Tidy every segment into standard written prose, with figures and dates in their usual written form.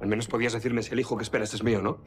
Al menos podías decirme si el hijo que esperas es mío, ¿no?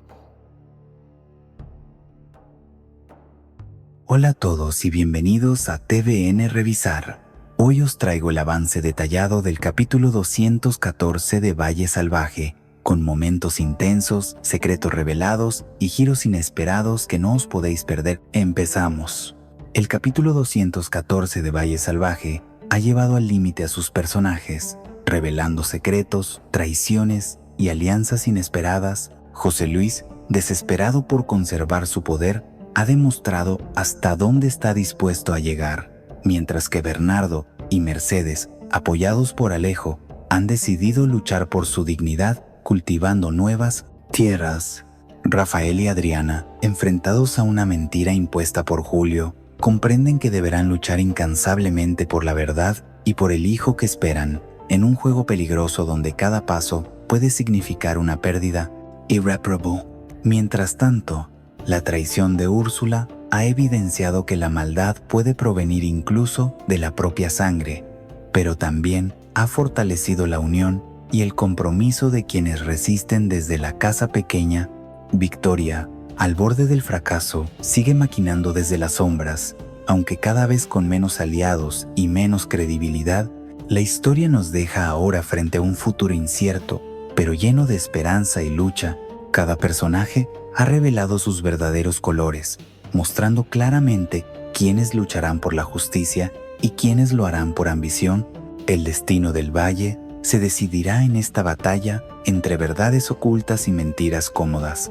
Hola a todos y bienvenidos a TVN Revisar. Hoy os traigo el avance detallado del capítulo 214 de Valle Salvaje, con momentos intensos, secretos revelados y giros inesperados que no os podéis perder. Empezamos. El capítulo 214 de Valle Salvaje ha llevado al límite a sus personajes, revelando secretos, traiciones y alianzas inesperadas. José Luis, desesperado por conservar su poder, ha demostrado hasta dónde está dispuesto a llegar, mientras que Bernardo y Mercedes, apoyados por Alejo, han decidido luchar por su dignidad cultivando nuevas tierras. Rafael y Adriana, enfrentados a una mentira impuesta por Julio, comprenden que deberán luchar incansablemente por la verdad y por el hijo que esperan, en un juego peligroso donde cada paso puede significar una pérdida irreparable. Mientras tanto, la traición de Úrsula ha evidenciado que la maldad puede provenir incluso de la propia sangre, pero también ha fortalecido la unión y el compromiso de quienes resisten desde la casa pequeña. Victoria, al borde del fracaso, sigue maquinando desde las sombras, aunque cada vez con menos aliados y menos credibilidad. La historia nos deja ahora frente a un futuro incierto, pero lleno de esperanza y lucha. Cada personaje ha revelado sus verdaderos colores, mostrando claramente quiénes lucharán por la justicia y quiénes lo harán por ambición. El destino del valle se decidirá en esta batalla entre verdades ocultas y mentiras cómodas.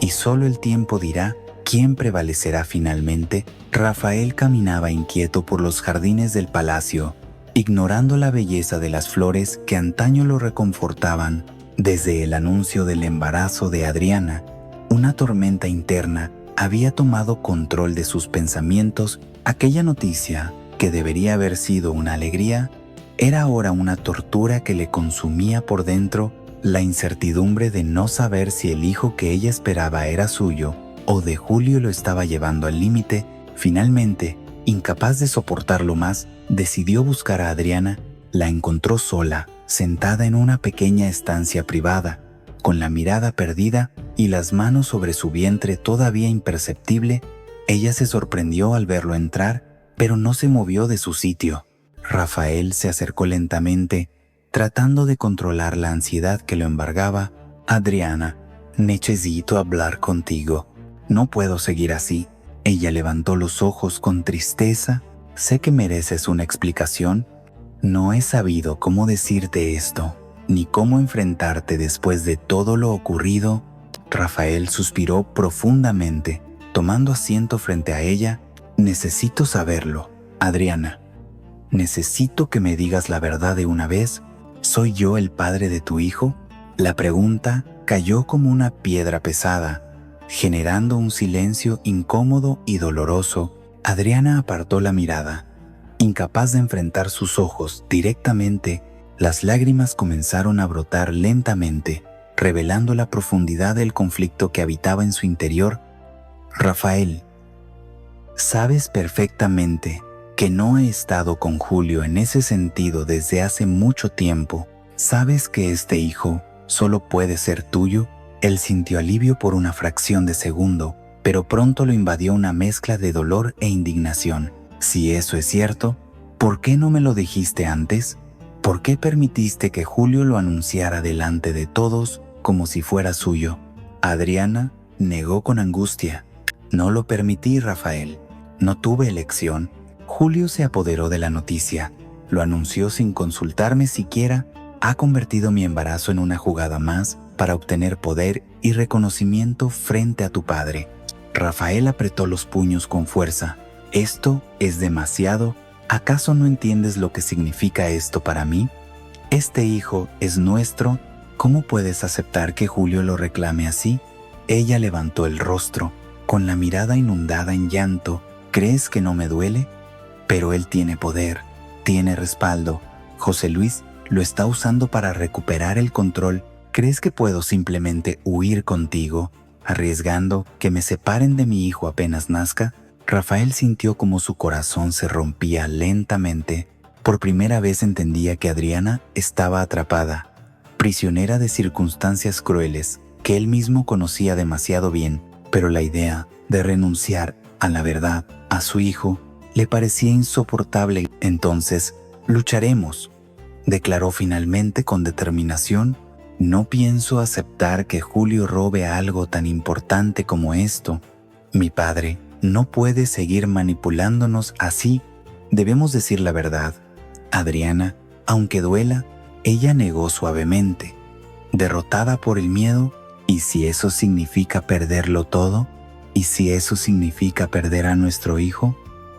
Y solo el tiempo dirá quién prevalecerá finalmente. Rafael caminaba inquieto por los jardines del palacio, ignorando la belleza de las flores que antaño lo reconfortaban. Desde el anuncio del embarazo de Adriana, una tormenta interna había tomado control de sus pensamientos. Aquella noticia, que debería haber sido una alegría, era ahora una tortura que le consumía por dentro. La incertidumbre de no saber si el hijo que ella esperaba era suyo o de Julio lo estaba llevando al límite. Finalmente, incapaz de soportarlo más, decidió buscar a Adriana. La encontró sola, sentada en una pequeña estancia privada, con la mirada perdida y las manos sobre su vientre todavía imperceptible. Ella se sorprendió al verlo entrar, pero no se movió de su sitio. Rafael se acercó lentamente, tratando de controlar la ansiedad que lo embargaba. Adriana, necesito hablar contigo. No puedo seguir así. Ella levantó los ojos con tristeza. Sé que mereces una explicación. No he sabido cómo decirte esto, ni cómo enfrentarte después de todo lo ocurrido. Rafael suspiró profundamente, tomando asiento frente a ella. Necesito saberlo, Adriana. Necesito que me digas la verdad de una vez. ¿Soy yo el padre de tu hijo? La pregunta cayó como una piedra pesada, generando un silencio incómodo y doloroso. Adriana apartó la mirada. Incapaz de enfrentar sus ojos directamente, las lágrimas comenzaron a brotar lentamente, revelando la profundidad del conflicto que habitaba en su interior. Rafael, sabes perfectamente que no he estado con Julio en ese sentido desde hace mucho tiempo. Sabes que este hijo solo puede ser tuyo. Él sintió alivio por una fracción de segundo, pero pronto lo invadió una mezcla de dolor e indignación. Si eso es cierto, ¿por qué no me lo dijiste antes? ¿Por qué permitiste que Julio lo anunciara delante de todos como si fuera suyo? Adriana negó con angustia. No lo permití, Rafael. No tuve elección. Julio se apoderó de la noticia. Lo anunció sin consultarme siquiera. Ha convertido mi embarazo en una jugada más para obtener poder y reconocimiento frente a tu padre. Rafael apretó los puños con fuerza. Esto es demasiado. ¿Acaso no entiendes lo que significa esto para mí? Este hijo es nuestro. ¿Cómo puedes aceptar que Julio lo reclame así? Ella levantó el rostro, con la mirada inundada en llanto. ¿Crees que no me duele? Pero él tiene poder, tiene respaldo. José Luis lo está usando para recuperar el control. ¿Crees que puedo simplemente huir contigo, arriesgando que me separen de mi hijo apenas nazca? Rafael sintió como su corazón se rompía lentamente. Por primera vez entendía que Adriana estaba atrapada, prisionera de circunstancias crueles que él mismo conocía demasiado bien, pero la idea de renunciar a la verdad, a su hijo, le parecía insoportable. Entonces, lucharemos, declaró finalmente con determinación. No pienso aceptar que Julio robe algo tan importante como esto. Mi padre no puede seguir manipulándonos así. Debemos decir la verdad. Adriana, aunque duela, ella negó suavemente, derrotada por el miedo. ¿Y si eso significa perderlo todo? ¿Y si eso significa perder a nuestro hijo?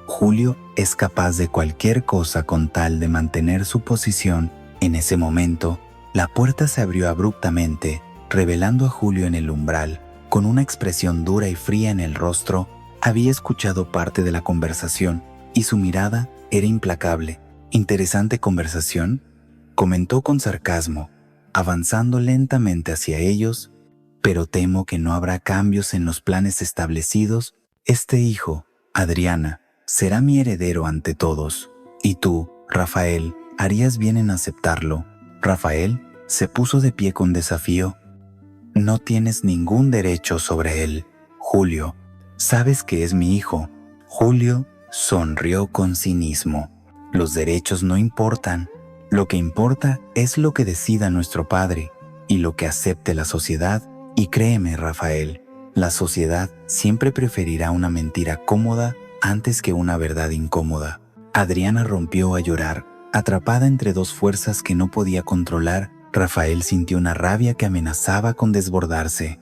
Julio es capaz de cualquier cosa con tal de mantener su posición. En ese momento, la puerta se abrió abruptamente, revelando a Julio en el umbral, con una expresión dura y fría en el rostro. Había escuchado parte de la conversación y su mirada era implacable. «¿Interesante conversación?», comentó con sarcasmo, avanzando lentamente hacia ellos. «Pero temo que no habrá cambios en los planes establecidos. Este hijo, Adriana, será mi heredero ante todos. Y tú, Rafael, harías bien en aceptarlo». Rafael se puso de pie con desafío. «No tienes ningún derecho sobre él, Julio. Sabes que es mi hijo». Julio sonrió con cinismo. «Los derechos no importan. Lo que importa es lo que decida nuestro padre y lo que acepte la sociedad. Y créeme, Rafael, la sociedad siempre preferirá una mentira cómoda antes que una verdad incómoda». Adriana rompió a llorar, atrapada entre dos fuerzas que no podía controlar. Rafael sintió una rabia que amenazaba con desbordarse,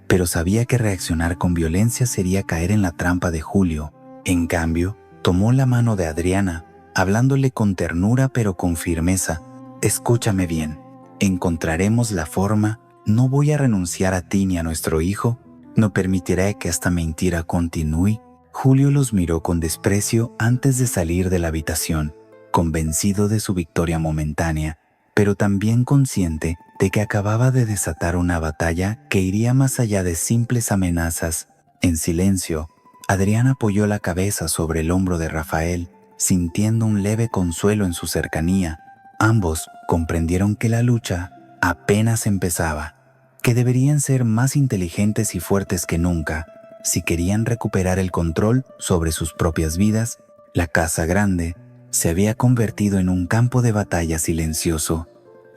pero sabía que reaccionar con violencia sería caer en la trampa de Julio. En cambio, tomó la mano de Adriana, hablándole con ternura pero con firmeza. «Escúchame bien, encontraremos la forma. No voy a renunciar a ti ni a nuestro hijo. No permitiré que esta mentira continúe». Julio los miró con desprecio antes de salir de la habitación, convencido de su victoria momentánea, pero también consciente de que acababa de desatar una batalla que iría más allá de simples amenazas. En silencio, Adriana apoyó la cabeza sobre el hombro de Rafael, sintiendo un leve consuelo en su cercanía. Ambos comprendieron que la lucha apenas empezaba, que deberían ser más inteligentes y fuertes que nunca si querían recuperar el control sobre sus propias vidas. La casa grande se había convertido en un campo de batalla silencioso,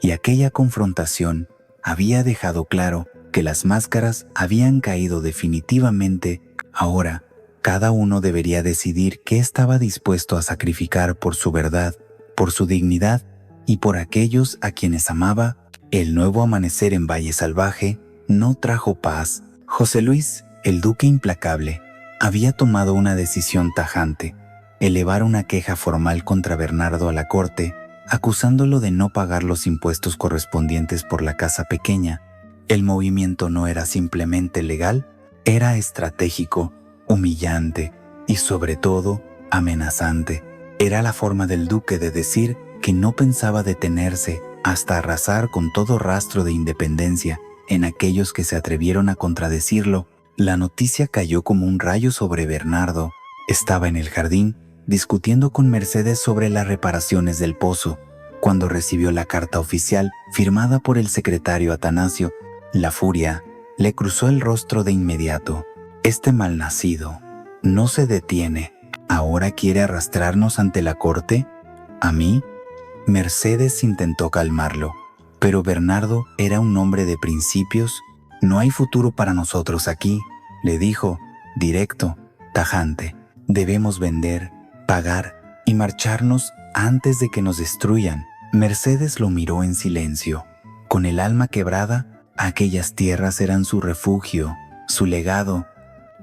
y aquella confrontación había dejado claro que las máscaras habían caído definitivamente. Ahora, cada uno debería decidir qué estaba dispuesto a sacrificar por su verdad, por su dignidad y por aquellos a quienes amaba. El nuevo amanecer en Valle Salvaje no trajo paz. José Luis, el duque implacable, había tomado una decisión tajante: elevar una queja formal contra Bernardo a la corte, acusándolo de no pagar los impuestos correspondientes por la casa pequeña. El movimiento no era simplemente legal, era estratégico, humillante y sobre todo amenazante. Era la forma del duque de decir que no pensaba detenerse hasta arrasar con todo rastro de independencia en aquellos que se atrevieron a contradecirlo. La noticia cayó como un rayo sobre Bernardo. Estaba en el jardín discutiendo con Mercedes sobre las reparaciones del pozo, cuando recibió la carta oficial firmada por el secretario Atanasio. La furia le cruzó el rostro de inmediato. Este malnacido no se detiene. ¿Ahora quiere arrastrarnos ante la corte? ¿A mí? Mercedes intentó calmarlo, pero Bernardo era un hombre de principios. «No hay futuro para nosotros aquí», le dijo, directo, tajante. «Debemos vender, pagar y marcharnos antes de que nos destruyan». Mercedes lo miró en silencio. Con el alma quebrada, aquellas tierras eran su refugio, su legado.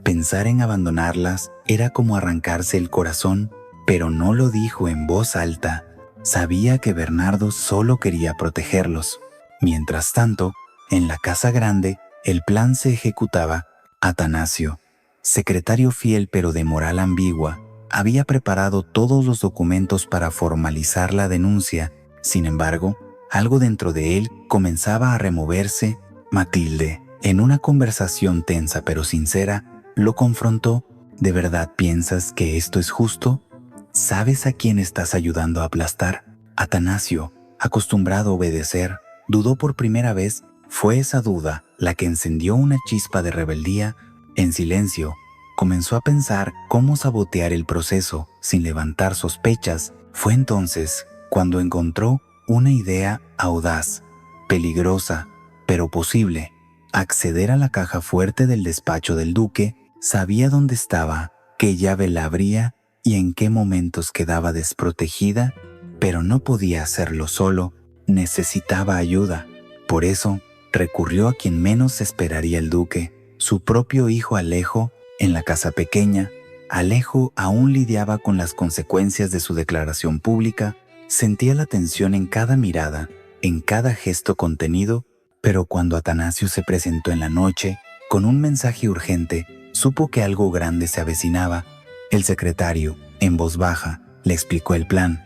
Pensar en abandonarlas era como arrancarse el corazón, pero no lo dijo en voz alta. Sabía que Bernardo solo quería protegerlos. Mientras tanto, en la casa grande, el plan se ejecutaba. Atanasio, secretario fiel pero de moral ambigua, había preparado todos los documentos para formalizar la denuncia. Sin embargo, algo dentro de él comenzaba a removerse. Matilde, en una conversación tensa pero sincera, lo confrontó. ¿De verdad piensas que esto es justo? ¿Sabes a quién estás ayudando a aplastar? Atanasio, acostumbrado a obedecer, Dudó por primera vez. Fue esa duda la que encendió una chispa de rebeldía. En silencio, comenzó a pensar cómo sabotear el proceso sin levantar sospechas. Fue entonces cuando encontró una idea audaz, peligrosa, pero posible. Acceder a la caja fuerte del despacho del duque. Sabía dónde estaba, qué llave la abría y en qué momentos quedaba desprotegida, pero no podía hacerlo solo. Necesitaba ayuda. Por eso recurrió a quien menos esperaría el duque, su propio hijo Alejo. En la casa pequeña, Alejo aún lidiaba con las consecuencias de su declaración pública. Sentía la tensión en cada mirada, en cada gesto contenido, pero cuando Atanasio se presentó en la noche con un mensaje urgente, supo que algo grande se avecinaba. El secretario, en voz baja, le explicó el plan: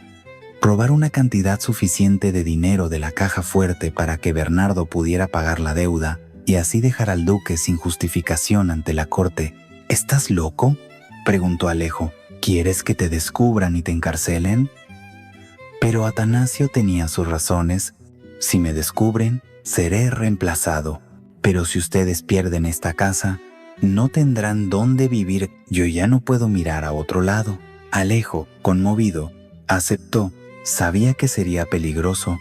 robar una cantidad suficiente de dinero de la caja fuerte para que Bernardo pudiera pagar la deuda y así dejar al duque sin justificación ante la corte. ¿Estás loco?, preguntó Alejo. ¿Quieres que te descubran y te encarcelen? Pero Atanasio tenía sus razones. Si me descubren, seré reemplazado. Pero si ustedes pierden esta casa, no tendrán dónde vivir. Yo ya no puedo mirar a otro lado. Alejo, conmovido, aceptó. Sabía que sería peligroso.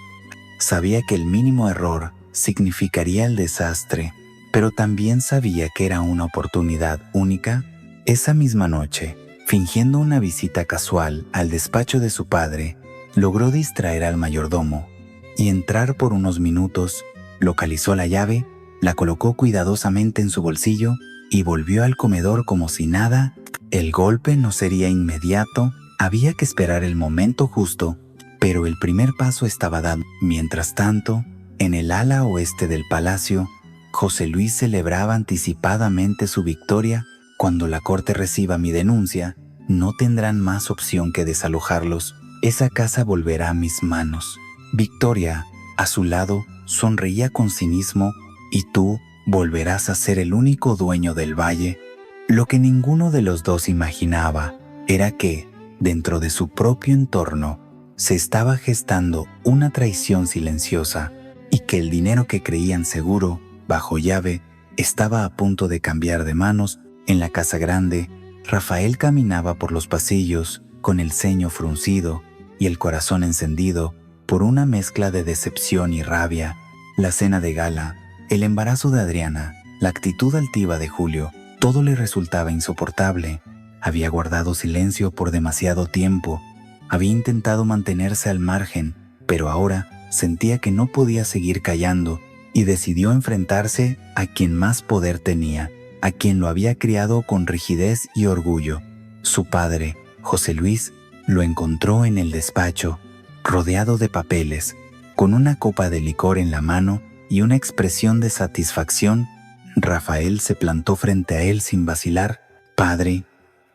Sabía que el mínimo error significaría el desastre, pero también sabía que era una oportunidad única. Esa misma noche, fingiendo una visita casual al despacho de su padre, logró distraer al mayordomo y entrar por unos minutos. Localizó la llave, la colocó cuidadosamente en su bolsillo y volvió al comedor como si nada. El golpe no sería inmediato, había que esperar el momento justo, pero el primer paso estaba dado. Mientras tanto, en el ala oeste del palacio, José Luis celebraba anticipadamente su victoria. Cuando la corte reciba mi denuncia, no tendrán más opción que desalojarlos. Esa casa volverá a mis manos. Victoria, a su lado, sonreía con cinismo, y tú volverás a ser el único dueño del valle. Lo que ninguno de los dos imaginaba era que, dentro de su propio entorno, se estaba gestando una traición silenciosa y que el dinero que creían seguro, bajo llave, estaba a punto de cambiar de manos. En la casa grande, Rafael caminaba por los pasillos con el ceño fruncido y el corazón encendido por una mezcla de decepción y rabia. La cena de gala, el embarazo de Adriana, la actitud altiva de Julio, todo le resultaba insoportable. Había guardado silencio por demasiado tiempo. Había intentado mantenerse al margen, pero ahora sentía que no podía seguir callando y decidió enfrentarse a quien más poder tenía, a quien lo había criado con rigidez y orgullo. Su padre, José Luis, lo encontró en el despacho, rodeado de papeles, con una copa de licor en la mano y una expresión de satisfacción. Rafael se plantó frente a él sin vacilar. «Padre,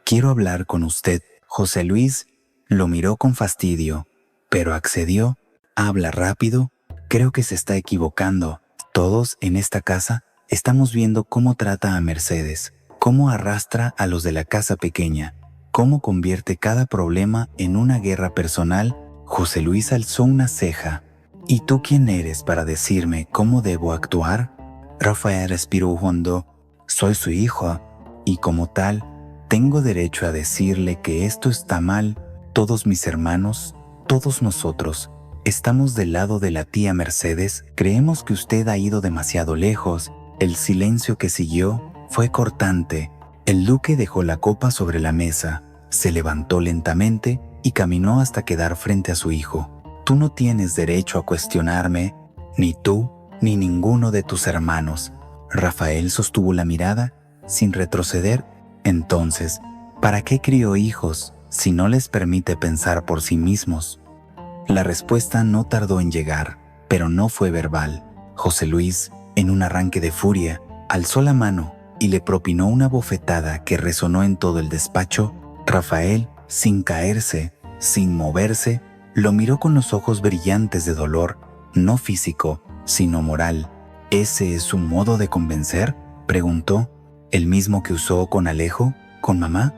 quiero hablar con usted». José Luis lo miró con fastidio, pero accedió. «Habla rápido. Creo que se está equivocando. Todos en esta casa estamos viendo cómo trata a Mercedes, cómo arrastra a los de la casa pequeña, cómo convierte cada problema en una guerra personal». José Luis alzó una ceja. «¿Y tú quién eres para decirme cómo debo actuar?». Rafael respiró hondo. «Soy su hijo, y como tal, tengo derecho a decirle que esto está mal. Todos mis hermanos, todos nosotros, estamos del lado de la tía Mercedes. Creemos que usted ha ido demasiado lejos». El silencio que siguió fue cortante. El duque dejó la copa sobre la mesa, se levantó lentamente y caminó hasta quedar frente a su hijo. «Tú no tienes derecho a cuestionarme, ni tú ni ninguno de tus hermanos». Rafael sostuvo la mirada sin retroceder. «Entonces, ¿para qué crió hijos si no les permite pensar por sí mismos?». La respuesta no tardó en llegar, pero no fue verbal. José Luis, en un arranque de furia, alzó la mano y le propinó una bofetada que resonó en todo el despacho. Rafael, sin caerse, sin moverse, lo miró con los ojos brillantes de dolor, no físico, sino moral. «¿Ese es su modo de convencer?», preguntó. «¿El mismo que usó con Alejo, con mamá?».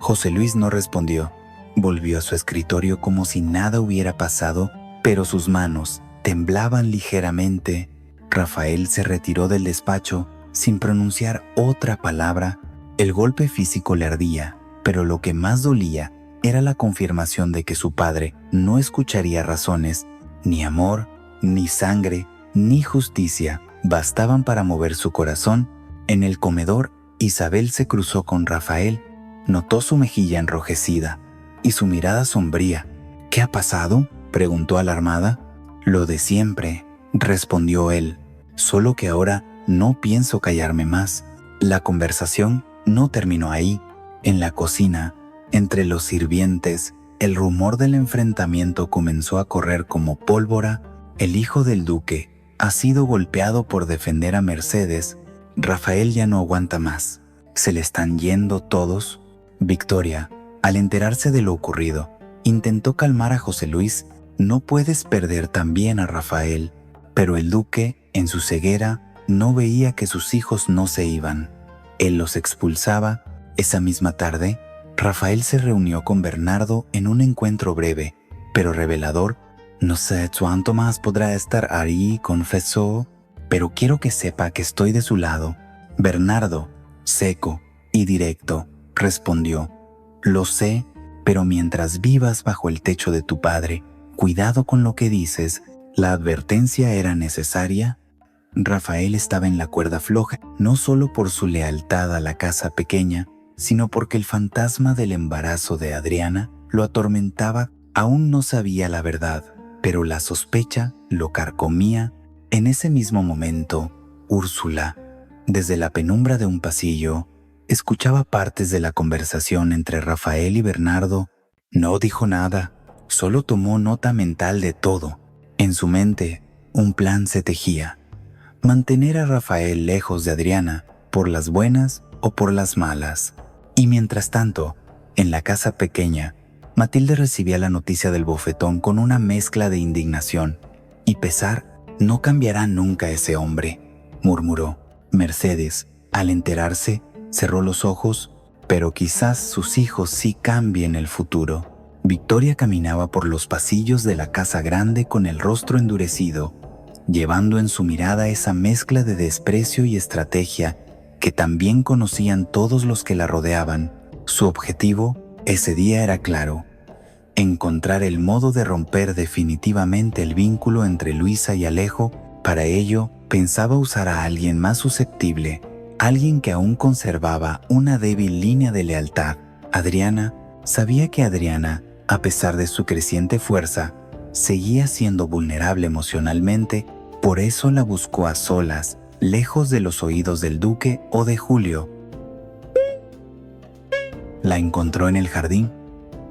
José Luis no respondió. Volvió a su escritorio como si nada hubiera pasado, pero sus manos, temblaban ligeramente. Rafael se retiró del despacho sin pronunciar otra palabra. El golpe físico le ardía, pero lo que más dolía era la confirmación de que su padre no escucharía razones, ni amor, ni sangre, ni justicia bastaban para mover su corazón. En el comedor, Isabel se cruzó con Rafael, notó su mejilla enrojecida y su mirada sombría. «¿Qué ha pasado?», preguntó alarmada. «Lo de siempre», respondió él, «solo que ahora no pienso callarme más». La conversación no terminó ahí. En la cocina, entre los sirvientes, el rumor del enfrentamiento comenzó a correr como pólvora. El hijo del duque ha sido golpeado por defender a Mercedes. Rafael ya no aguanta más. ¿Se le están yendo todos? Victoria, al enterarse de lo ocurrido, intentó calmar a José Luis. «No puedes perder también a Rafael». Pero el duque, en su ceguera, no veía que sus hijos no se iban. Él los expulsaba. Esa misma tarde, Rafael se reunió con Bernardo en un encuentro breve, pero revelador. «No sé cuánto más podrá estar ahí», confesó, «pero quiero que sepa que estoy de su lado». Bernardo, seco y directo, respondió: «Lo sé, pero mientras vivas bajo el techo de tu padre, cuidado con lo que dices». ¿La advertencia era necesaria? Rafael estaba en la cuerda floja, no solo por su lealtad a la casa pequeña, sino porque el fantasma del embarazo de Adriana lo atormentaba. Aún no sabía la verdad, pero la sospecha lo carcomía. En ese mismo momento, Úrsula, desde la penumbra de un pasillo, escuchaba partes de la conversación entre Rafael y Bernardo. No dijo nada, solo tomó nota mental de todo. En su mente, un plan se tejía: mantener a Rafael lejos de Adriana, por las buenas o por las malas. Y mientras tanto, en la casa pequeña, Matilde recibía la noticia del bofetón con una mezcla de indignación y pesar. «No cambiará nunca ese hombre», murmuró. Mercedes, al enterarse, cerró los ojos. «Pero quizás sus hijos sí cambien el futuro». Victoria caminaba por los pasillos de la casa grande con el rostro endurecido, llevando en su mirada esa mezcla de desprecio y estrategia que también conocían todos los que la rodeaban. Su objetivo ese día era claro: encontrar el modo de romper definitivamente el vínculo entre Luisa y Alejo. Para ello, pensaba usar a alguien más susceptible, alguien que aún conservaba una débil línea de lealtad. Adriana. Sabía que Adriana, a pesar de su creciente fuerza, seguía siendo vulnerable emocionalmente. Por eso la buscó a solas, lejos de los oídos del duque o de Julio. La encontró en el jardín,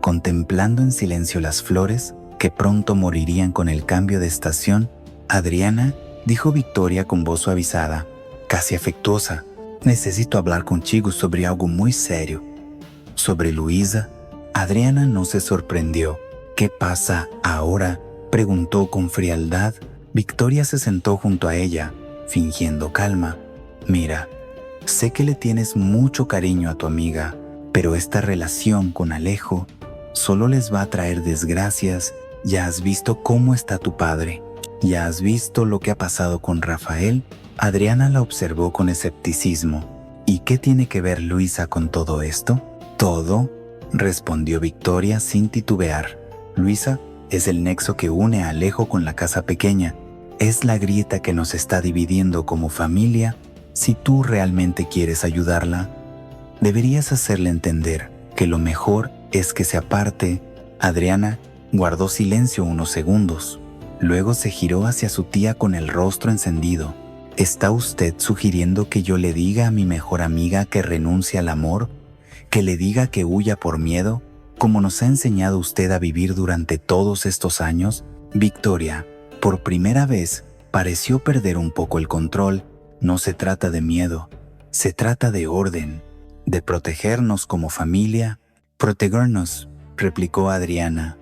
contemplando en silencio las flores que pronto morirían con el cambio de estación. «Adriana», dijo Victoria con voz suavizada, casi afectuosa, «necesito hablar contigo sobre algo muy serio». «¿Sobre Luisa?». Adriana no se sorprendió. «¿Qué pasa ahora?», preguntó con frialdad. Victoria se sentó junto a ella, fingiendo calma. «Mira, sé que le tienes mucho cariño a tu amiga, pero esta relación con Alejo solo les va a traer desgracias. Ya has visto cómo está tu padre. Ya has visto lo que ha pasado con Rafael». Adriana la observó con escepticismo. «¿Y qué tiene que ver Luisa con todo esto?». «Todo», respondió Victoria sin titubear. «Luisa es el nexo que une a Alejo con la casa pequeña. Es la grieta que nos está dividiendo como familia. Si tú realmente quieres ayudarla, deberías hacerle entender que lo mejor es que se aparte». Adriana guardó silencio unos segundos. Luego se giró hacia su tía con el rostro encendido. «¿Está usted sugiriendo que yo le diga a mi mejor amiga que renuncie al amor? ¿Que le diga que huya por miedo, como nos ha enseñado usted a vivir durante todos estos años?» Victoria, por primera vez, pareció perder un poco el control. «No se trata de miedo, se trata de orden, de protegernos como familia». «Protegernos», replicó Adriana.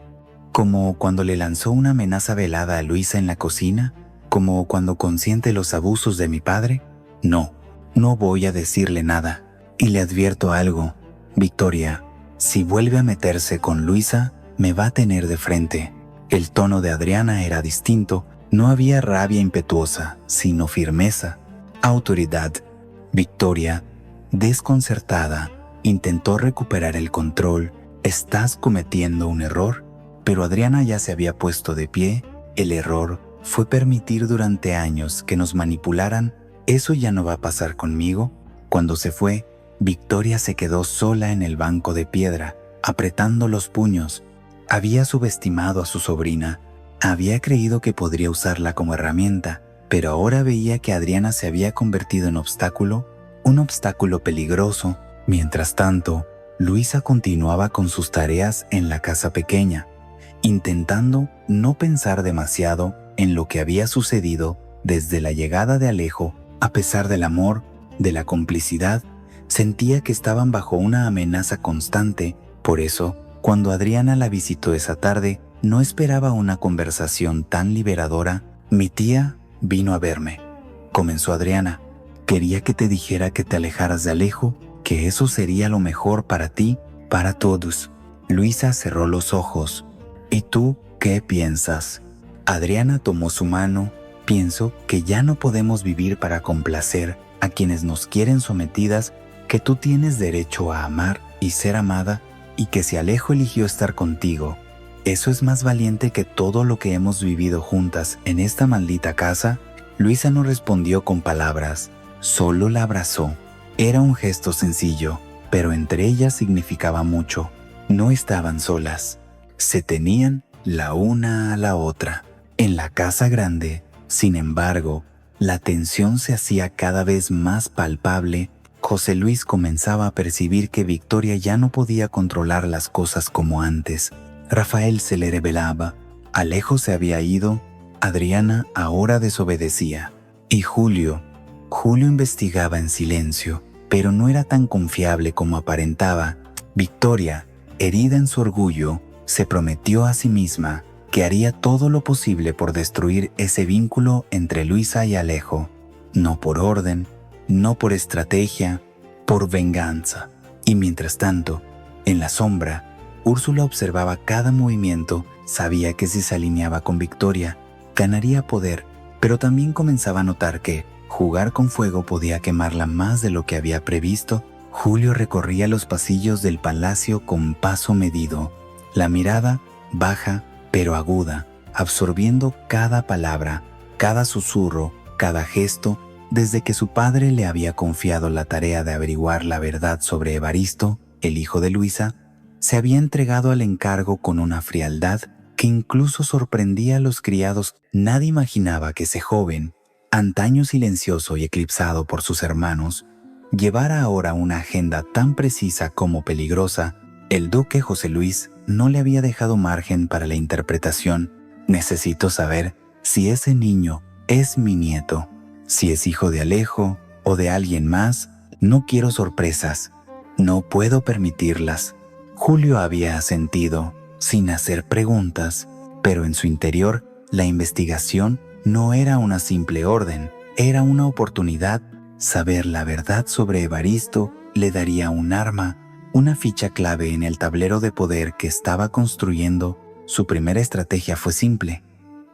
«¿Como cuando le lanzó una amenaza velada a Luisa en la cocina? ¿Como cuando consiente los abusos de mi padre? No, no voy a decirle nada. Y le advierto algo, Victoria, si vuelve a meterse con Luisa, me va a tener de frente». El tono de Adriana era distinto, No había rabia impetuosa, sino firmeza, autoridad. Victoria, desconcertada, intentó recuperar el control. «Estás cometiendo un error». Pero Adriana ya se había puesto de pie. «El error fue permitir durante años que nos manipularan. Eso ya no va a pasar conmigo». Cuando se fue, Victoria se quedó sola en el banco de piedra, apretando los puños. Había subestimado a su sobrina. Había creído que podría usarla como herramienta, pero ahora veía que Adriana se había convertido en un obstáculo peligroso. Mientras tanto, Luisa continuaba con sus tareas en la casa pequeña, intentando no pensar demasiado en lo que había sucedido desde la llegada de Alejo. A pesar del amor, de la complicidad, sentía que estaban bajo una amenaza constante. Por eso, cuando Adriana la visitó esa tarde, no esperaba una conversación tan liberadora. «Mi tía vino a verme», comenzó Adriana. «Quería que te dijera que te alejaras de Alejo, que eso sería lo mejor para ti, para todos». Luisa cerró los ojos. «¿Y tú qué piensas?». Adriana tomó su mano. «Pienso que ya no podemos vivir para complacer a quienes nos quieren sometidas, que tú tienes derecho a amar y ser amada, y que si Alejo eligió estar contigo, eso es más valiente que todo lo que hemos vivido juntas en esta maldita casa». Luisa no respondió con palabras, solo la abrazó. Era un gesto sencillo, pero entre ellas significaba mucho. No estaban solas, se tenían la una a la otra. En la casa grande, sin embargo, la tensión se hacía cada vez más palpable. José Luis comenzaba a percibir que Victoria ya no podía controlar las cosas como antes. Rafael se le rebelaba, Alejo se había ido, Adriana ahora desobedecía. Y Julio investigaba en silencio, pero no era tan confiable como aparentaba. Victoria, herida en su orgullo, se prometió a sí misma que haría todo lo posible por destruir ese vínculo entre Luisa y Alejo. No por orden, no por estrategia, por venganza. Y mientras tanto, en la sombra, Úrsula observaba cada movimiento. Sabía que si se alineaba con Victoria, ganaría poder, pero también comenzaba a notar que jugar con fuego podía quemarla más de lo que había previsto. Julio recorría los pasillos del palacio con paso medido, la mirada baja pero aguda, absorbiendo cada palabra, cada susurro, cada gesto. Desde que su padre le había confiado la tarea de averiguar la verdad sobre Evaristo, el hijo de Luisa, se había entregado al encargo con una frialdad que incluso sorprendía a los criados. Nadie imaginaba que ese joven, antaño silencioso y eclipsado por sus hermanos, llevara ahora una agenda tan precisa como peligrosa. El duque José Luis no le había dejado margen para la interpretación. «Necesito saber si ese niño es mi nieto, si es hijo de Alejo o de alguien más. No quiero sorpresas, no puedo permitirlas». Julio había asentido, sin hacer preguntas, pero en su interior la investigación no era una simple orden, era una oportunidad. Saber la verdad sobre Evaristo le daría un arma, una ficha clave en el tablero de poder que estaba construyendo. Su primera estrategia fue simple: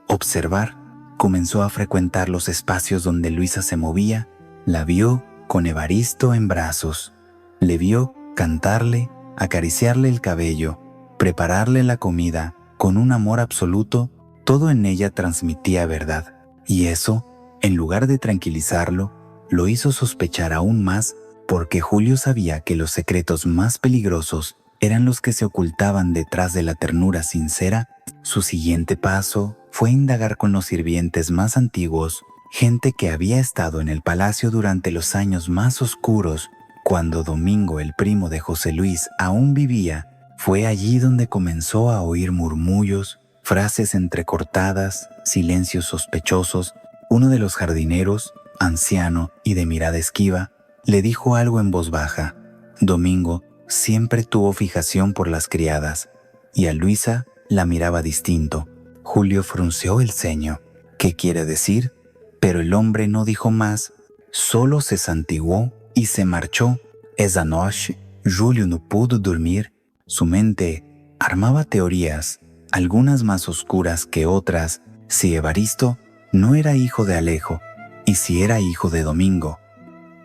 observar. Comenzó a frecuentar los espacios donde Luisa se movía. La vio con Evaristo en brazos. Le vio cantarle, acariciarle el cabello, prepararle la comida con un amor absoluto. Todo en ella transmitía verdad. Y eso, en lugar de tranquilizarlo, lo hizo sospechar aún más, porque Julio sabía que los secretos más peligrosos eran los que se ocultaban detrás de la ternura sincera. Su siguiente paso fue indagar con los sirvientes más antiguos, gente que había estado en el palacio durante los años más oscuros. Cuando Domingo, el primo de José Luis, aún vivía, fue allí donde comenzó a oír murmullos, frases entrecortadas, silencios sospechosos. Uno de los jardineros, anciano y de mirada esquiva, le dijo algo en voz baja. Domingo siempre tuvo fijación por las criadas, y a Luisa la miraba distinto. Julio frunció el ceño. ¿Qué quiere decir? Pero el hombre no dijo más, solo se santiguó y se marchó. Esa noche, Julio no pudo dormir. Su mente armaba teorías, algunas más oscuras que otras. Si Evaristo no era hijo de Alejo, y si era hijo de Domingo,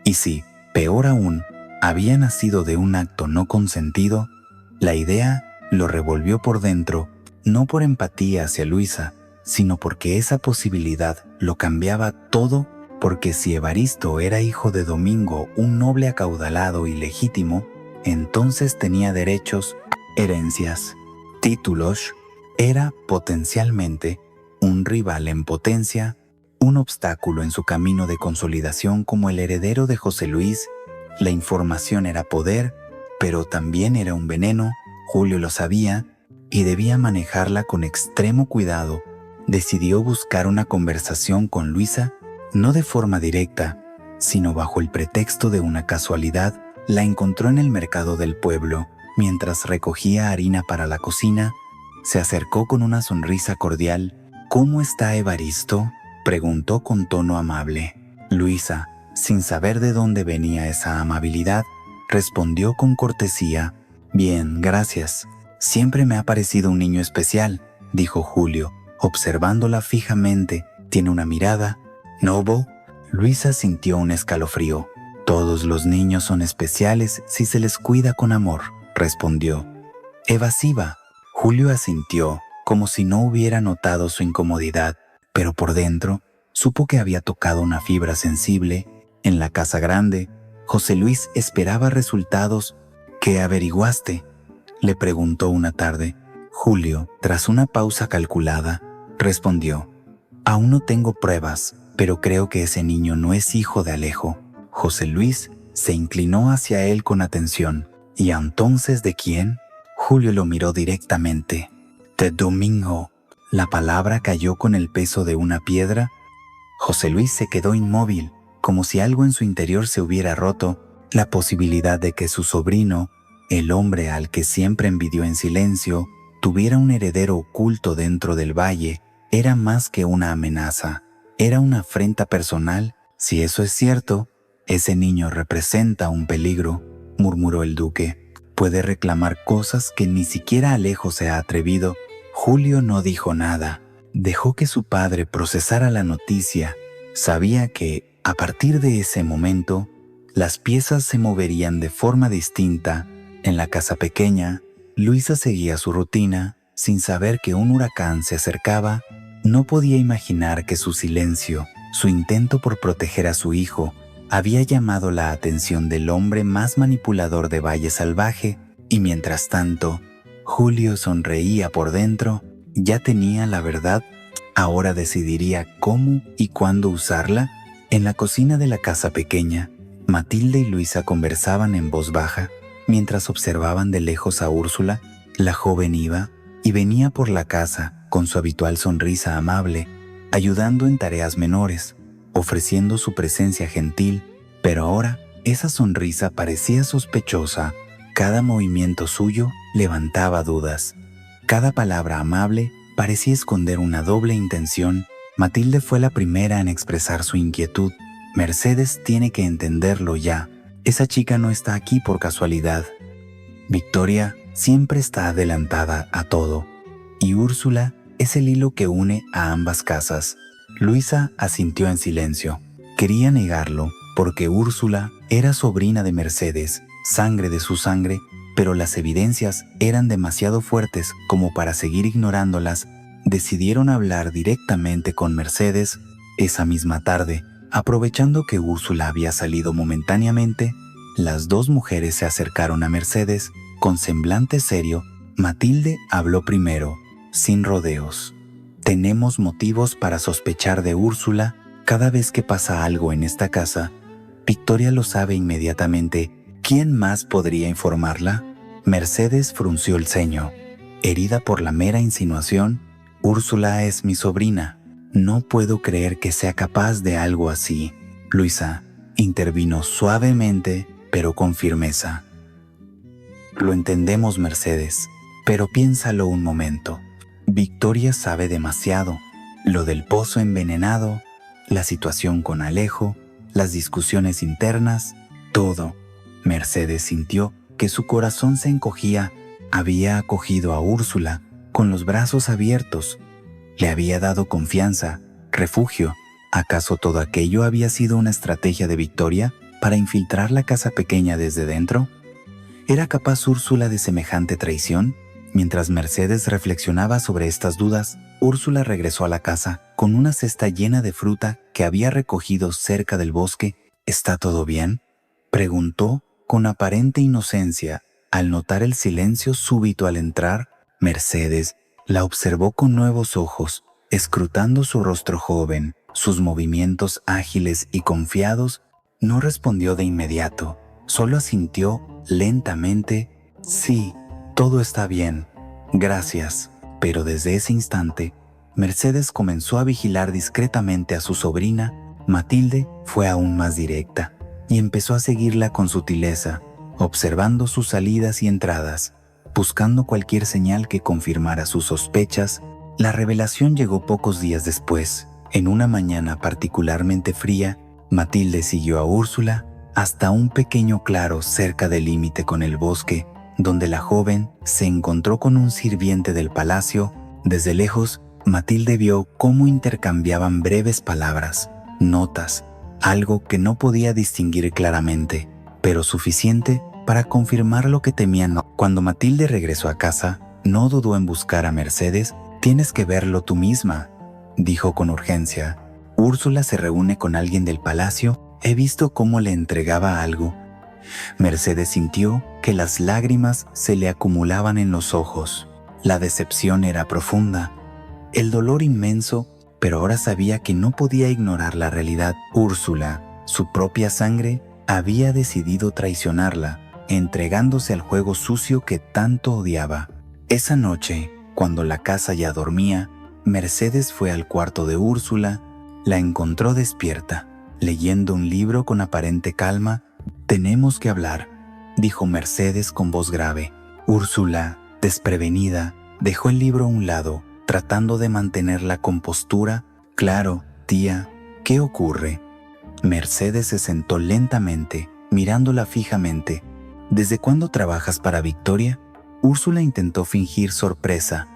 y si, peor aún, había nacido de un acto no consentido, la idea lo revolvió por dentro, no por empatía hacia Luisa, sino porque esa posibilidad lo cambiaba todo, porque si Evaristo era hijo de Domingo, un noble acaudalado y legítimo, entonces tenía derechos, herencias, títulos, era potencialmente un rival en potencia, un obstáculo en su camino de consolidación como el heredero de José Luis. La información era poder, pero también era un veneno. Julio lo sabía y debía manejarla con extremo cuidado. Decidió buscar una conversación con Luisa, no de forma directa, sino bajo el pretexto de una casualidad. La encontró en el mercado del pueblo, mientras recogía harina para la cocina. Se acercó con una sonrisa cordial. «¿Cómo está Evaristo?», preguntó con tono amable. Luisa, sin saber de dónde venía esa amabilidad, respondió con cortesía: «Bien, gracias. Siempre me ha parecido un niño especial», dijo Julio, observándola fijamente. «Tiene una mirada noble». Luisa sintió un escalofrío. «Todos los niños son especiales si se les cuida con amor», respondió. «Evasiva». Julio asintió, como si no hubiera notado su incomodidad, pero por dentro supo que había tocado una fibra sensible. En la casa grande, José Luis esperaba resultados. «¿Qué averiguaste?», le preguntó una tarde. Julio, tras una pausa calculada, respondió: «Aún no tengo pruebas, pero creo que ese niño no es hijo de Alejo». José Luis se inclinó hacia él con atención. «¿Y entonces de quién?». Julio lo miró directamente. «De Domingo». La palabra cayó con el peso de una piedra. José Luis se quedó inmóvil, como si algo en su interior se hubiera roto. La posibilidad de que su sobrino, el hombre al que siempre envidió en silencio, tuviera un heredero oculto dentro del valle, era más que una amenaza. Era una afrenta personal. «Si eso es cierto, ese niño representa un peligro», murmuró el duque. «Puede reclamar cosas que ni siquiera Alejo se ha atrevido». Julio no dijo nada. Dejó que su padre procesara la noticia. Sabía que, a partir de ese momento, las piezas se moverían de forma distinta. En la casa pequeña, Luisa seguía su rutina, sin saber que un huracán se acercaba. No podía imaginar que su silencio, su intento por proteger a su hijo, había llamado la atención del hombre más manipulador de Valle Salvaje, y mientras tanto, Julio sonreía por dentro. Ya tenía la verdad. Ahora decidiría cómo y cuándo usarla. En la cocina de la casa pequeña, Matilde y Luisa conversaban en voz baja, mientras observaban de lejos a Úrsula. La joven iba y venía por la casa con su habitual sonrisa amable, ayudando en tareas menores, ofreciendo su presencia gentil, pero ahora esa sonrisa parecía sospechosa. Cada movimiento suyo levantaba dudas. Cada palabra amable parecía esconder una doble intención. Matilde fue la primera en expresar su inquietud. «Mercedes tiene que entenderlo ya. Esa chica no está aquí por casualidad. Victoria siempre está adelantada a todo. Y Úrsula es el hilo que une a ambas casas». Luisa asintió en silencio. Quería negarlo, porque Úrsula era sobrina de Mercedes, sangre de su sangre, pero las evidencias eran demasiado fuertes como para seguir ignorándolas. Decidieron hablar directamente con Mercedes. Esa misma tarde, aprovechando que Úrsula había salido momentáneamente, las dos mujeres se acercaron a Mercedes con semblante serio. Matilde habló primero, sin rodeos. «Tenemos motivos para sospechar de Úrsula. Cada vez que pasa algo en esta casa, Victoria lo sabe inmediatamente. ¿Quién más podría informarla?». Mercedes frunció el ceño, herida por la mera insinuación. «Úrsula es mi sobrina. No puedo creer que sea capaz de algo así». Luisa intervino suavemente, pero con firmeza. «Lo entendemos, Mercedes, pero piénsalo un momento. Victoria sabe demasiado. Lo del pozo envenenado, la situación con Alejo, las discusiones internas, todo». Mercedes sintió que su corazón se encogía. Había acogido a Úrsula con los brazos abiertos. Le había dado confianza, refugio. ¿Acaso todo aquello había sido una estrategia de Victoria para infiltrar la casa pequeña desde dentro? ¿Era capaz Úrsula de semejante traición? Mientras Mercedes reflexionaba sobre estas dudas, Úrsula regresó a la casa con una cesta llena de fruta que había recogido cerca del bosque. ¿Está todo bien?, preguntó con aparente inocencia al notar el silencio súbito al entrar. Mercedes la observó con nuevos ojos, escrutando su rostro joven, sus movimientos ágiles y confiados. No respondió de inmediato, solo asintió lentamente: sí, todo está bien, gracias. Pero desde ese instante, Mercedes comenzó a vigilar discretamente a su sobrina. Matilde fue aún más directa y empezó a seguirla con sutileza, observando sus salidas y entradas, buscando cualquier señal que confirmara sus sospechas. La revelación llegó pocos días después. En una mañana particularmente fría, Matilde siguió a Úrsula hasta un pequeño claro cerca del límite con el bosque, donde la joven se encontró con un sirviente del palacio. Desde lejos, Matilde vio cómo intercambiaban breves palabras, notas, algo que no podía distinguir claramente, pero suficiente para confirmar lo que temían. Cuando Matilde regresó a casa, no dudó en buscar a Mercedes. «Tienes que verlo tú misma», dijo con urgencia. «Úrsula se reúne con alguien del palacio. He visto cómo le entregaba algo». Mercedes sintió que las lágrimas se le acumulaban en los ojos. La decepción era profunda, el dolor inmenso, pero ahora sabía que no podía ignorar la realidad. Úrsula, su propia sangre, había decidido traicionarla, entregándose al juego sucio que tanto odiaba. Esa noche, cuando la casa ya dormía, Mercedes fue al cuarto de Úrsula. La encontró despierta, leyendo un libro con aparente calma. «Tenemos que hablar», dijo Mercedes con voz grave. Úrsula, desprevenida, dejó el libro a un lado, tratando de mantener la compostura. «Claro, tía, ¿qué ocurre?». Mercedes se sentó lentamente, mirándola fijamente. «¿Desde cuándo trabajas para Victoria?». Úrsula intentó fingir sorpresa,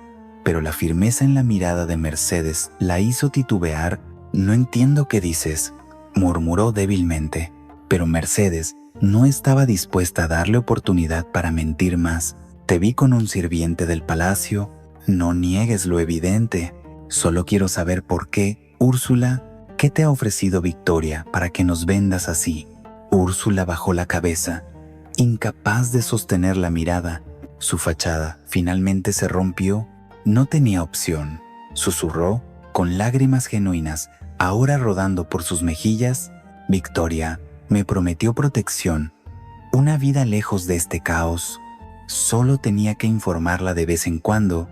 pero la firmeza en la mirada de Mercedes la hizo titubear. «No entiendo qué dices», murmuró débilmente. Pero Mercedes no estaba dispuesta a darle oportunidad para mentir más. «Te vi con un sirviente del palacio. No niegues lo evidente. Solo quiero saber por qué. Úrsula, ¿qué te ha ofrecido Victoria para que nos vendas así?». Úrsula bajó la cabeza, incapaz de sostener la mirada. Su fachada finalmente se rompió. No tenía opción. Susurró, con lágrimas genuinas ahora rodando por sus mejillas: «Victoria me prometió protección, una vida lejos de este caos. Solo tenía que informarla de vez en cuando».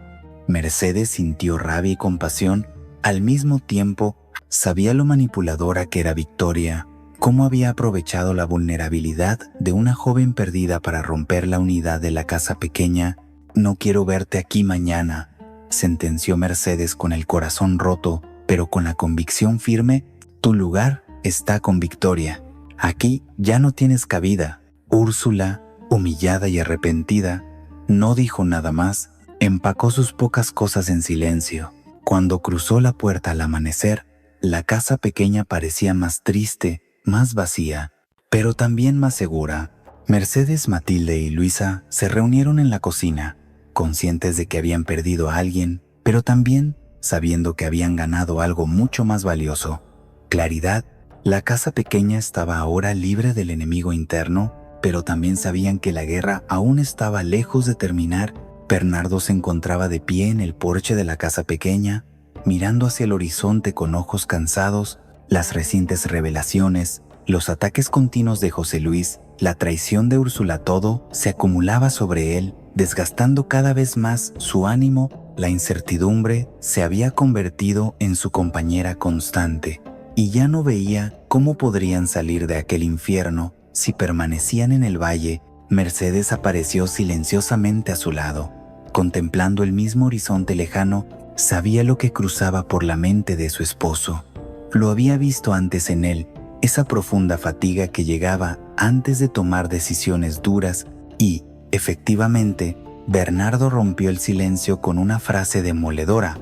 Mercedes sintió rabia y compasión. Al mismo tiempo, sabía lo manipuladora que era Victoria, cómo había aprovechado la vulnerabilidad de una joven perdida para romper la unidad de la casa pequeña. «No quiero verte aquí mañana», sentenció Mercedes con el corazón roto, pero con la convicción firme: «Tu lugar está con Victoria. Aquí ya no tienes cabida». Úrsula, humillada y arrepentida, no dijo nada más. Empacó sus pocas cosas en silencio. Cuando cruzó la puerta al amanecer, la casa pequeña parecía más triste, más vacía, pero también más segura. Mercedes, Matilde y Luisa se reunieron en la cocina, conscientes de que habían perdido a alguien, pero también sabiendo que habían ganado algo mucho más valioso: claridad. La casa pequeña estaba ahora libre del enemigo interno, pero también sabían que la guerra aún estaba lejos de terminar. Bernardo se encontraba de pie en el porche de la casa pequeña, mirando hacia el horizonte con ojos cansados. Las recientes revelaciones, los ataques continuos de José Luis, la traición de Úrsula, todo se acumulaba sobre él, desgastando cada vez más su ánimo. La incertidumbre se había convertido en su compañera constante, y ya no veía cómo podrían salir de aquel infierno si permanecían en el valle. Mercedes apareció silenciosamente a su lado, contemplando el mismo horizonte lejano. Sabía lo que cruzaba por la mente de su esposo. Lo había visto antes en él, esa profunda fatiga que llegaba antes de tomar decisiones duras. Y, efectivamente, Bernardo rompió el silencio con una frase demoledora: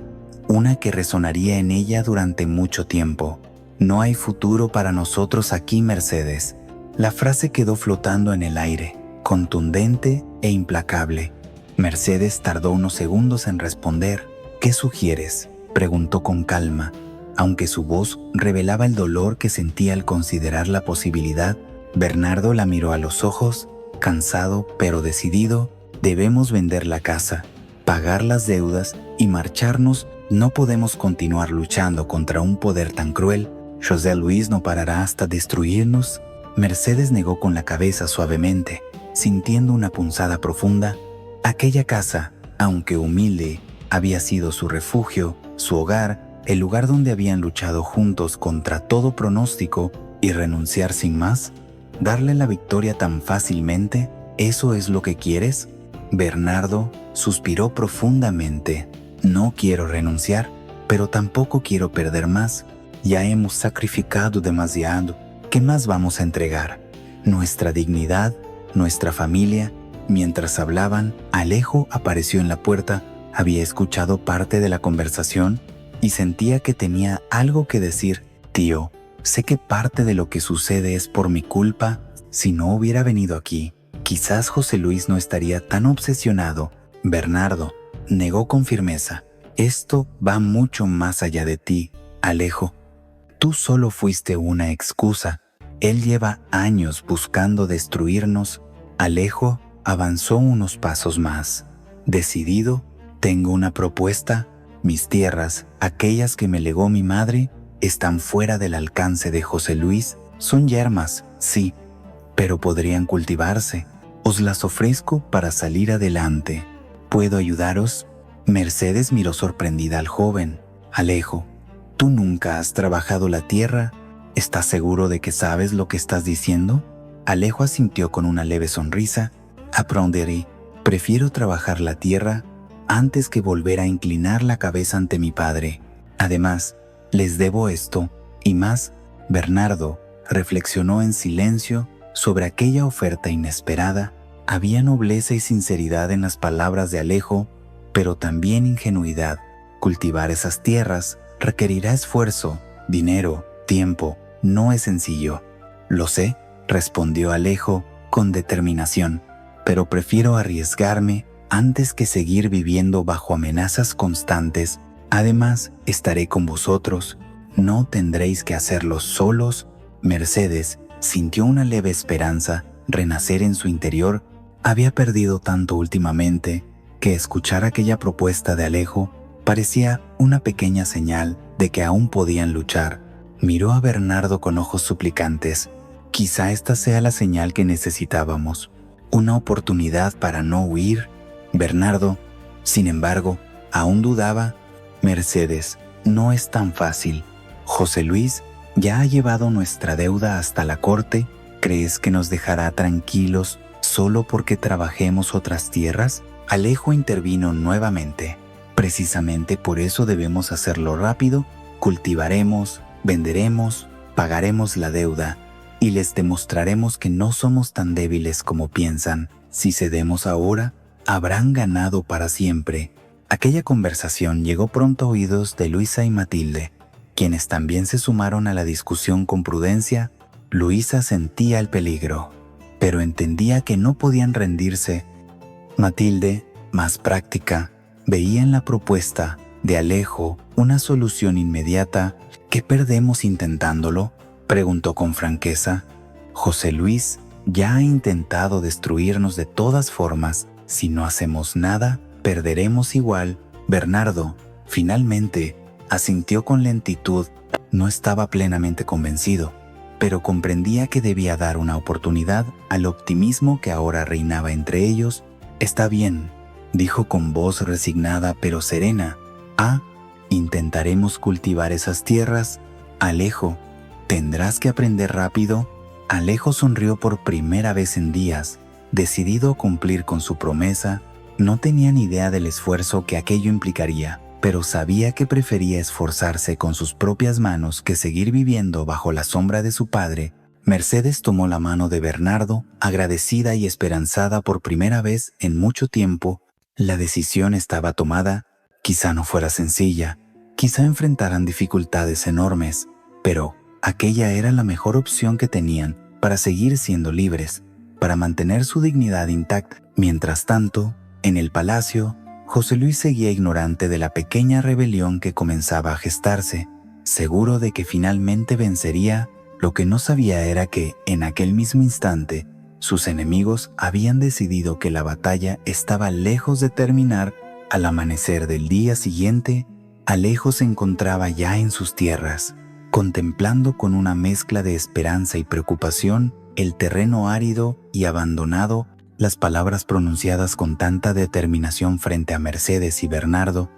una que resonaría en ella durante mucho tiempo. No hay futuro para nosotros aquí, Mercedes. La frase quedó flotando en el aire, contundente e implacable. Mercedes tardó unos segundos en responder. ¿Qué sugieres?, preguntó con calma. Aunque su voz revelaba el dolor que sentía al considerar la posibilidad, Bernardo la miró a los ojos, cansado pero decidido. Debemos vender la casa, pagar las deudas y marcharnos. No podemos continuar luchando contra un poder tan cruel. José Luis no parará hasta destruirnos. Mercedes negó con la cabeza suavemente, sintiendo una punzada profunda. Aquella casa, aunque humilde, había sido su refugio, su hogar, el lugar donde habían luchado juntos contra todo pronóstico. ¿Y renunciar sin más? ¿Darle la victoria tan fácilmente? ¿Eso es lo que quieres? Bernardo suspiró profundamente. No quiero renunciar, pero tampoco quiero perder más. Ya hemos sacrificado demasiado. ¿Qué más vamos a entregar? Nuestra dignidad, nuestra familia. Mientras hablaban, Alejo apareció en la puerta. Había escuchado parte de la conversación y sentía que tenía algo que decir. Tío, sé que parte de lo que sucede es por mi culpa. Si no hubiera venido aquí, quizás José Luis no estaría tan obsesionado. Bernardo negó con firmeza. Esto va mucho más allá de ti, Alejo. Tú solo fuiste una excusa. Él lleva años buscando destruirnos. Alejo avanzó unos pasos más. Decidido, tengo una propuesta. Mis tierras, aquellas que me legó mi madre, están fuera del alcance de José Luis. Son yermas, sí, pero podrían cultivarse. Os las ofrezco para salir adelante. ¿Puedo ayudaros? Mercedes miró sorprendida al joven. Alejo, ¿tú nunca has trabajado la tierra? ¿Estás seguro de que sabes lo que estás diciendo? Alejo asintió con una leve sonrisa. Aprenderé. Prefiero trabajar la tierra antes que volver a inclinar la cabeza ante mi padre. Además, les debo esto y más. Bernardo reflexionó en silencio sobre aquella oferta inesperada. Había nobleza y sinceridad en las palabras de Alejo, pero también ingenuidad. Cultivar esas tierras requerirá esfuerzo, dinero, tiempo. No es sencillo. Lo sé, respondió Alejo con determinación, pero prefiero arriesgarme antes que seguir viviendo bajo amenazas constantes. Además, estaré con vosotros. No tendréis que hacerlo solos. Mercedes sintió una leve esperanza renacer en su interior. Había perdido tanto últimamente que escuchar aquella propuesta de Alejo parecía una pequeña señal de que aún podían luchar. Miró a Bernardo con ojos suplicantes. Quizá esta sea la señal que necesitábamos, una oportunidad para no huir. Bernardo, sin embargo, aún dudaba. Mercedes, no es tan fácil. José Luis ya ha llevado nuestra deuda hasta la corte. ¿Crees que nos dejará tranquilos solo porque trabajemos otras tierras? Alejo intervino nuevamente. Precisamente por eso debemos hacerlo rápido. Cultivaremos, venderemos, pagaremos la deuda y les demostraremos que no somos tan débiles como piensan. Si cedemos ahora, habrán ganado para siempre. Aquella conversación llegó pronto a oídos de Luisa y Matilde, quienes también se sumaron a la discusión con prudencia. Luisa sentía el peligro, pero entendía que no podían rendirse. Matilde, más práctica, veía en la propuesta de Alejo una solución inmediata. ¿Qué perdemos intentándolo?, preguntó con franqueza. José Luis ya ha intentado destruirnos de todas formas. Si no hacemos nada, perderemos igual. Bernardo, finalmente, asintió con lentitud. No estaba plenamente convencido, pero comprendía que debía dar una oportunidad al optimismo que ahora reinaba entre ellos. Está bien, dijo con voz resignada pero serena. Intentaremos cultivar esas tierras. Alejo, tendrás que aprender rápido. Alejo sonrió por primera vez en días, decidido a cumplir con su promesa. No tenía ni idea del esfuerzo que aquello implicaría, pero sabía que prefería esforzarse con sus propias manos que seguir viviendo bajo la sombra de su padre. Mercedes tomó la mano de Bernardo, agradecida y esperanzada por primera vez en mucho tiempo. La decisión estaba tomada. Quizá no fuera sencilla, Quizá enfrentaran dificultades enormes, pero aquella era la mejor opción que tenían para seguir siendo libres, para mantener su dignidad intacta. Mientras tanto, en el palacio, José Luis seguía ignorante de la pequeña rebelión que comenzaba a gestarse, seguro de que finalmente vencería. Lo que no sabía era que, en aquel mismo instante, sus enemigos habían decidido que la batalla estaba lejos de terminar. Al amanecer del día siguiente, Alejo se encontraba ya en sus tierras, contemplando con una mezcla de esperanza y preocupación el terreno árido y abandonado. Las palabras pronunciadas con tanta determinación frente a Mercedes y Bernardo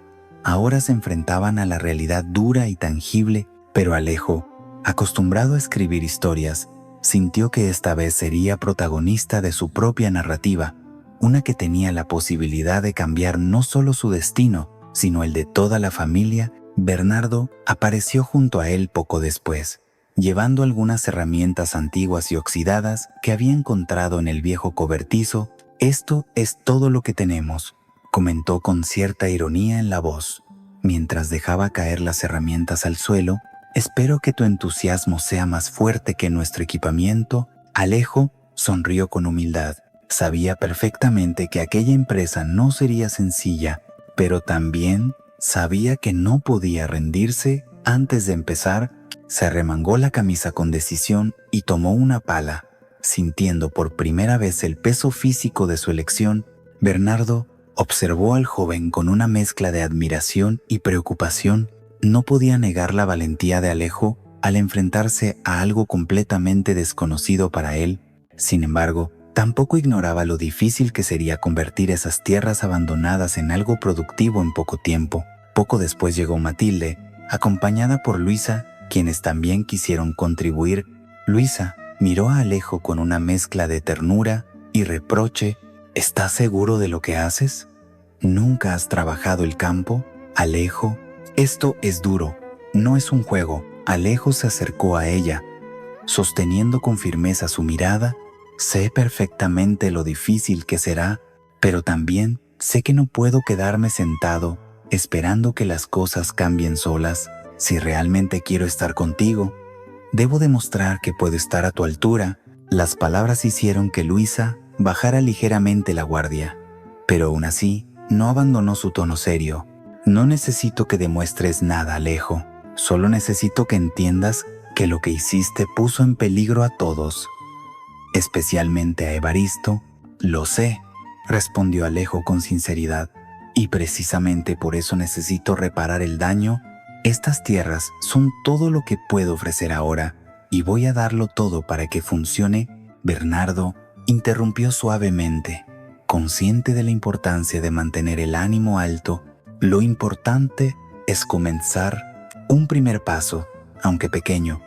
ahora se enfrentaban a la realidad dura y tangible, pero Alejo, acostumbrado a escribir historias, sintió que esta vez sería protagonista de su propia narrativa, una que tenía la posibilidad de cambiar no solo su destino, sino el de toda la familia. Bernardo apareció junto a él poco después, llevando algunas herramientas antiguas y oxidadas que había encontrado en el viejo cobertizo. «Esto es todo lo que tenemos», comentó con cierta ironía en la voz, mientras dejaba caer las herramientas al suelo. «Espero que tu entusiasmo sea más fuerte que nuestro equipamiento». Alejo sonrió con humildad. Sabía perfectamente que aquella empresa no sería sencilla, pero también sabía que no podía rendirse. Antes de empezar, se arremangó la camisa con decisión y tomó una pala. Sintiendo por primera vez el peso físico de su elección, Bernardo observó al joven con una mezcla de admiración y preocupación. No podía negar la valentía de Alejo al enfrentarse a algo completamente desconocido para él. Sin embargo, tampoco ignoraba lo difícil que sería convertir esas tierras abandonadas en algo productivo en poco tiempo. Poco después llegó Matilde, acompañada por Luisa, quienes también quisieron contribuir. Luisa miró a Alejo con una mezcla de ternura y reproche. «¿Estás seguro de lo que haces? ¿Nunca has trabajado el campo, Alejo? Esto es duro, no es un juego». Alejo se acercó a ella, sosteniendo con firmeza su mirada. «Sé perfectamente lo difícil que será, pero también sé que no puedo quedarme sentado esperando que las cosas cambien solas. Si realmente quiero estar contigo, debo demostrar que puedo estar a tu altura». Las palabras hicieron que Luisa bajara ligeramente la guardia, pero aún así no abandonó su tono serio. «No necesito que demuestres nada, Alejo. Solo necesito que entiendas que lo que hiciste puso en peligro a todos, especialmente a Evaristo». «Lo sé», respondió Alejo con sinceridad, «y precisamente por eso necesito reparar el daño. Estas tierras son todo lo que puedo ofrecer ahora, y voy a darlo todo para que funcione». Bernardo interrumpió suavemente, consciente de la importancia de mantener el ánimo alto. «Lo importante es comenzar. Un primer paso, aunque pequeño,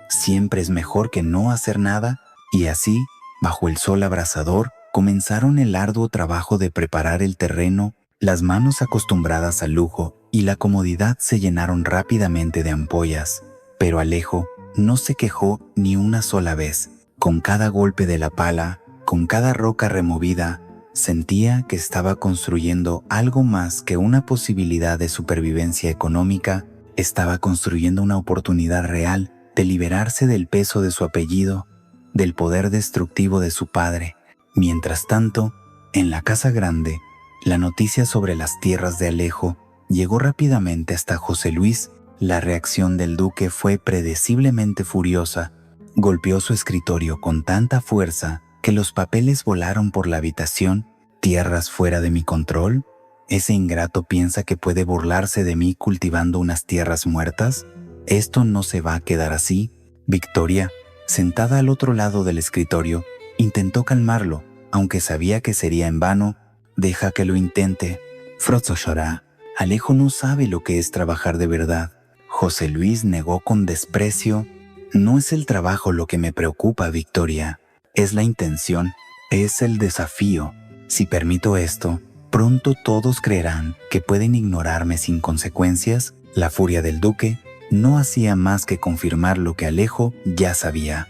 siempre es mejor que no hacer nada». Y así, bajo el sol abrasador, comenzaron el arduo trabajo de preparar el terreno. Las manos acostumbradas al lujo y la comodidad se llenaron rápidamente de ampollas, pero Alejo no se quejó ni una sola vez. Con cada golpe de la pala, con cada roca removida, sentía que estaba construyendo algo más que una posibilidad de supervivencia económica. Estaba construyendo una oportunidad real de liberarse del peso de su apellido, del poder destructivo de su padre. Mientras tanto, en la casa grande, la noticia sobre las tierras de Alejo llegó rápidamente hasta José Luis. La reacción del duque fue predeciblemente furiosa. Golpeó su escritorio con tanta fuerza que los papeles volaron por la habitación. «¿Tierras fuera de mi control? ¿Ese ingrato piensa que puede burlarse de mí cultivando unas tierras muertas? Esto no se va a quedar así». Victoria, sentada al otro lado del escritorio, intentó calmarlo, aunque sabía que sería en vano. «Deja que lo intente. Frozzo llorá. Alejo no sabe lo que es trabajar de verdad». José Luis negó con desprecio. «No es el trabajo lo que me preocupa, Victoria. Es la intención, es el desafío. Si permito esto, pronto todos creerán que pueden ignorarme sin consecuencias». La furia del duque no hacía más que confirmar lo que Alejo ya sabía.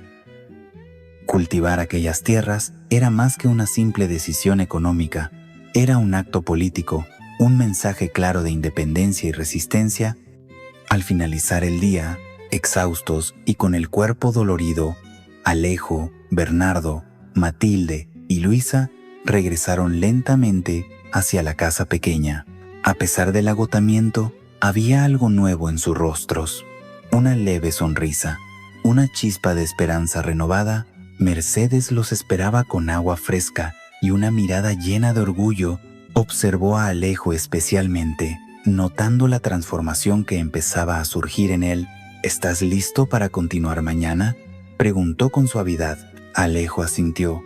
Cultivar aquellas tierras era más que una simple decisión económica. Era un acto político, un mensaje claro de independencia y resistencia. Al finalizar el día, exhaustos y con el cuerpo dolorido, Alejo, Bernardo, Matilde y Luisa regresaron lentamente hacia la casa pequeña. A pesar del agotamiento, había algo nuevo en sus rostros. Una leve sonrisa, una chispa de esperanza renovada. Mercedes los esperaba con agua fresca y una mirada llena de orgullo. Observó a Alejo especialmente, notando la transformación que empezaba a surgir en él. ¿Estás listo para continuar mañana?, preguntó con suavidad. Alejo asintió,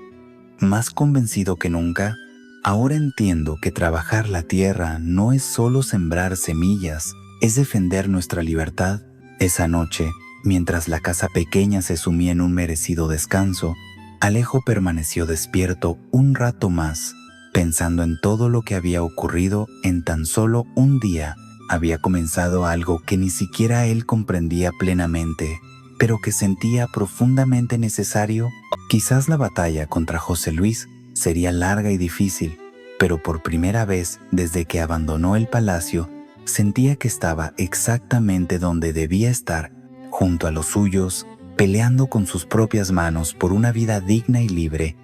más convencido que nunca. Ahora entiendo que trabajar la tierra no es solo sembrar semillas, es defender nuestra libertad. Esa noche, mientras la casa pequeña se sumía en un merecido descanso, Alejo permaneció despierto un rato más, pensando en todo lo que había ocurrido en tan solo un día. Había comenzado algo que ni siquiera él comprendía plenamente, pero que sentía profundamente necesario. Quizás la batalla contra José Luis sería larga y difícil, pero por primera vez desde que abandonó el palacio, sentía que estaba exactamente donde debía estar, junto a los suyos, peleando con sus propias manos por una vida digna y libre.